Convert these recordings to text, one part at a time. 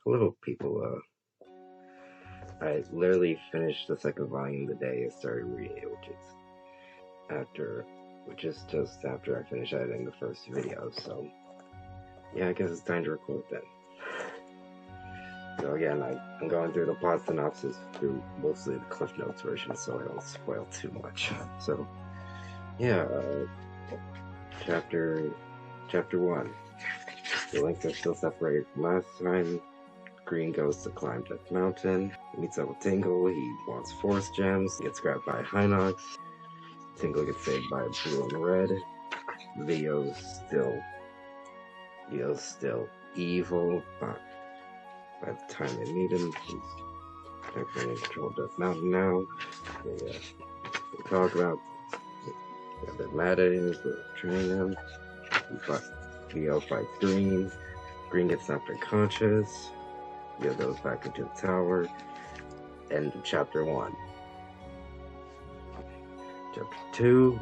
Hello, people. I literally finished the second volume the day I started reading it, which is just after I finished editing the first video. So, yeah, I guess it's time to record then. So again, I'm going through the plot synopsis through mostly the Cliff Notes version, so I don't spoil too much. So, yeah, chapter 1. The links are still separated from last time. Green goes to climb Death Mountain. He meets up with Tingle. He wants Force Gems. He gets grabbed by Hinox. Tingle gets saved by Blue and Red. Leo's still evil, but by the time they meet him, he's definitely in control of Death Mountain now. They talk about they're mad at him for training him. Leo fights Green. Green gets knocked unconscious. Leo goes back into the tower. End of chapter 1. Chapter 2.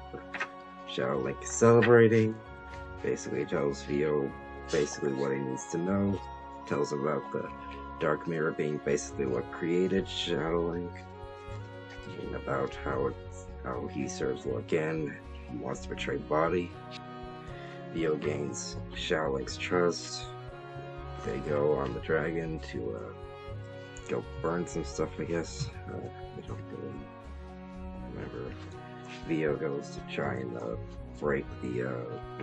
Shadow Link is celebrating. Basically tells Leo what he needs to know. Tells him about the Dark Mirror being basically what created Shadow Link. And about how he serves Lorgan. He wants to betray Body. Leo gains Shadow Link's trust. They go on the dragon to go burn some stuff, I guess. I don't really remember. Leo goes to try and break the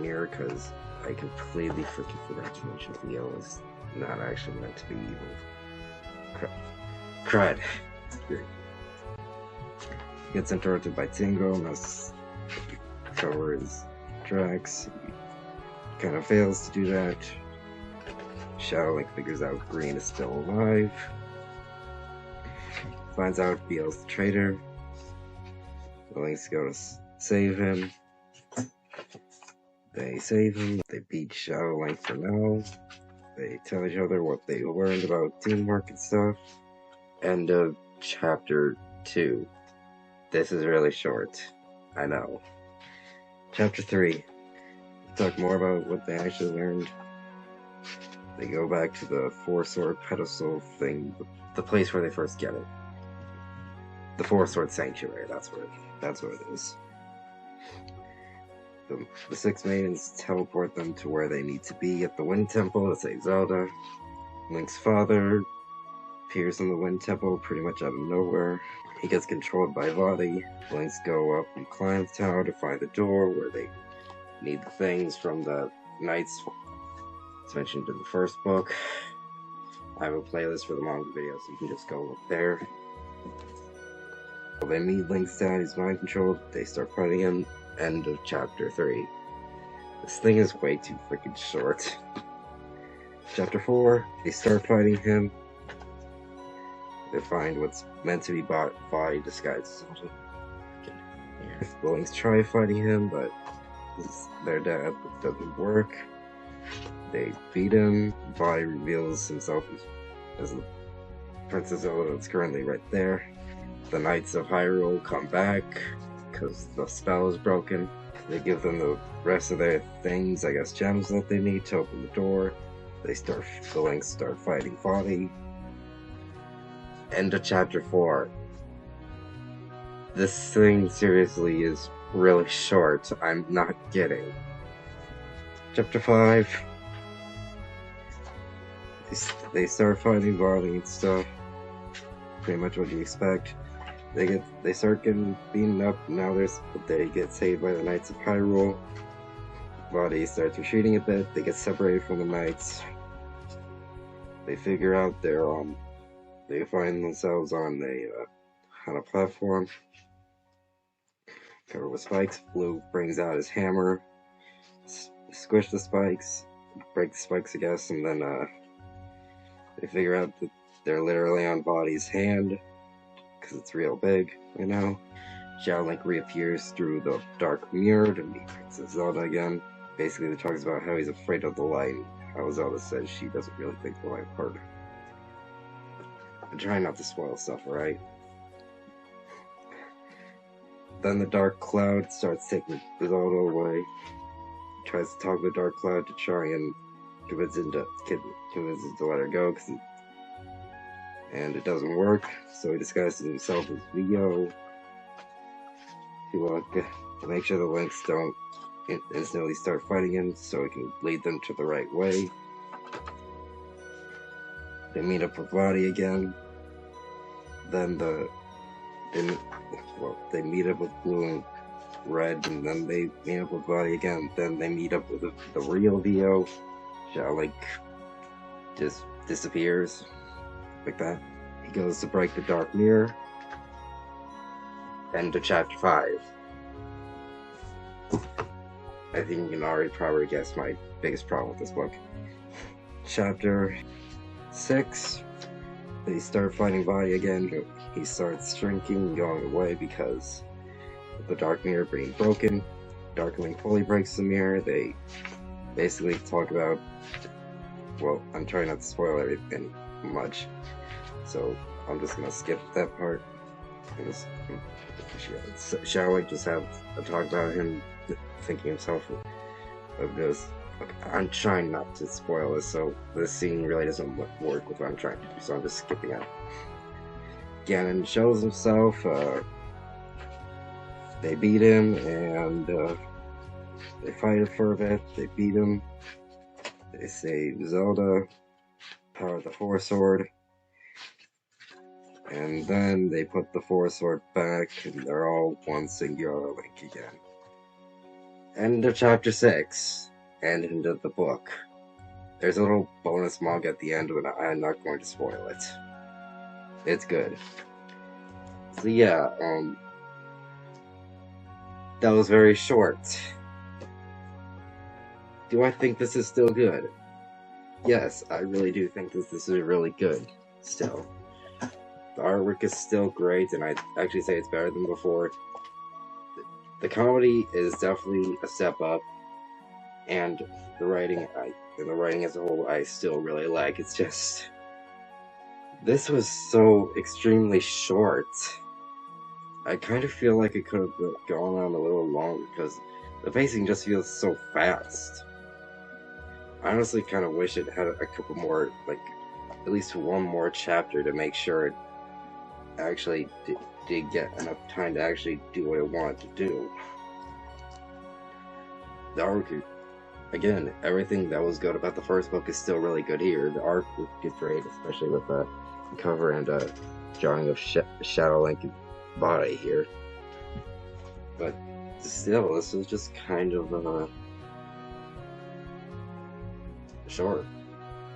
mirror, because I completely freaking forgot to mention Leo is not actually meant to be evil. Crud. Gets interrupted by Tingle, must cover his tracks. He kind of fails to do that. Shadow Link figures out Green is still alive. Finds out Beel's the traitor. The Links go to save him. They save him. They beat Shadow Link for now. They tell each other what they learned about teamwork and stuff. End of chapter 2. This is really short. I know. Chapter 3. Talk more about what they actually learned. They go back to the four-sword pedestal thing, the place where they first get it. The four-sword sanctuary, that's what it is. The six maidens teleport them to where they need to be at the Wind Temple to save Zelda. Link's father appears in the Wind Temple pretty much out of nowhere. He gets controlled by Vadi. Links go up and climb the tower to find the door where they need the things from the knights. It's mentioned in the first book. I have a playlist for the manga video, so you can just go look there. Well, they meet Link's dad, he's mind controlled. They start fighting him. End of chapter 3. This thing is way too freaking short. Chapter 4. They start fighting him. They find what's meant to be Body disguised as something. The Links try fighting him, but their dad doesn't work. They beat him. Body reveals himself as the Princess Zelda that's currently right there. The Knights of Hyrule come back because the spell is broken. They give them the rest of their things, I guess gems that they need to open the door. The Links start fighting Body. End of chapter 4. This thing seriously is really short. I'm not kidding. Chapter 5. They start fighting Body and stuff. Pretty much what you expect. They start getting beaten up. Now they get saved by the Knights of Hyrule. Body starts retreating a bit. They get separated from the Knights. They figure out they find themselves on a platform covered with spikes. Blue brings out his hammer, squish the spikes, break the spikes, I guess, and then they figure out that they're literally on Body's hand, because it's real big, you know. Shadow Link reappears through the Dark Mirror to meet Princess Zelda again. Basically, it talks about how he's afraid of the light, how Zelda says she doesn't really think the light part. I'm trying not to spoil stuff, right? Then the Dark Cloud starts taking Zelda away. Tries to talk to the Dark Cloud to try and convinces him to let her go, and it doesn't work, so he disguises himself as Vio to make sure the Lynx don't instantly start fighting him, so he can lead them to the right way. They meet up with Lottie again. Then they meet up with Blue and Red, and then they meet up with Lottie again. Then they meet up with the real Vio. Like just disappears like that. He goes to break the dark mirror. End of chapter 5. I think you can already probably guess my biggest problem with this book. Chapter 6. They start fighting Lottie again. He starts shrinking and going away because of the dark mirror being broken. Darkwing fully breaks the mirror. They basically talk about, well, I'm trying not to spoil everything much, so I'm just gonna skip that part. Shall we just have a talk about him thinking himself of this? I'm trying not to spoil this, so this scene really doesn't work with what I'm trying to do, so I'm just skipping out. Ganon shows himself, they beat him, and they fight for a bit, they beat him, they save Zelda, power the Force Sword, and then they put the Force Sword back, and they're all one singular Link again. End of chapter 6, and end of the book. There's a little bonus manga at the end, but I'm not going to spoil it. It's good. So yeah, that was very short. Do I think this is still good? Yes, I really do think this is really good, still. The artwork is still great, and I'd actually say it's better than before. The comedy is definitely a step up, and the writing as a whole, I still really like. It's just, this was so extremely short. I kind of feel like it could have gone on a little longer, because the pacing just feels so fast. I honestly kind of wish it had a couple more, like, at least one more chapter to make sure it actually did get enough time to actually do what it wanted to do. The artwork, again, everything that was good about the first book is still really good here. The art is great, especially with the cover and drawing of Shadow Link body here. But still, this was just kind of short.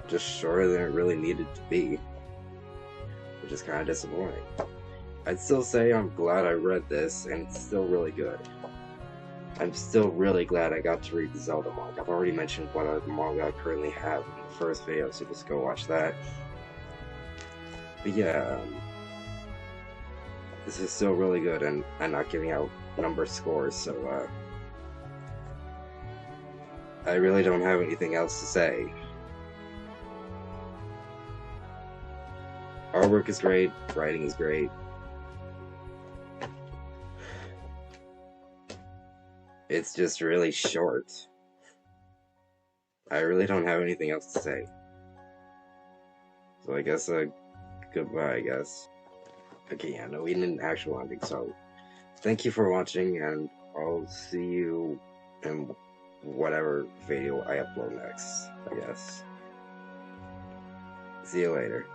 Just shorter than it really needed to be, which is kind of disappointing. I'd still say I'm glad I read this, and it's still really good. I'm still really glad I got to read the Zelda manga. I've already mentioned what other manga I currently have in the first video, so just go watch that. But yeah, this is still really good, and I'm not giving out number scores, so I really don't have anything else to say. Artwork is great, writing is great. It's just really short. I really don't have anything else to say. So I guess goodbye, I guess. Okay, yeah, no, we need an actual ending, so thank you for watching, and I'll see you in whatever video I upload next, I guess. See you later.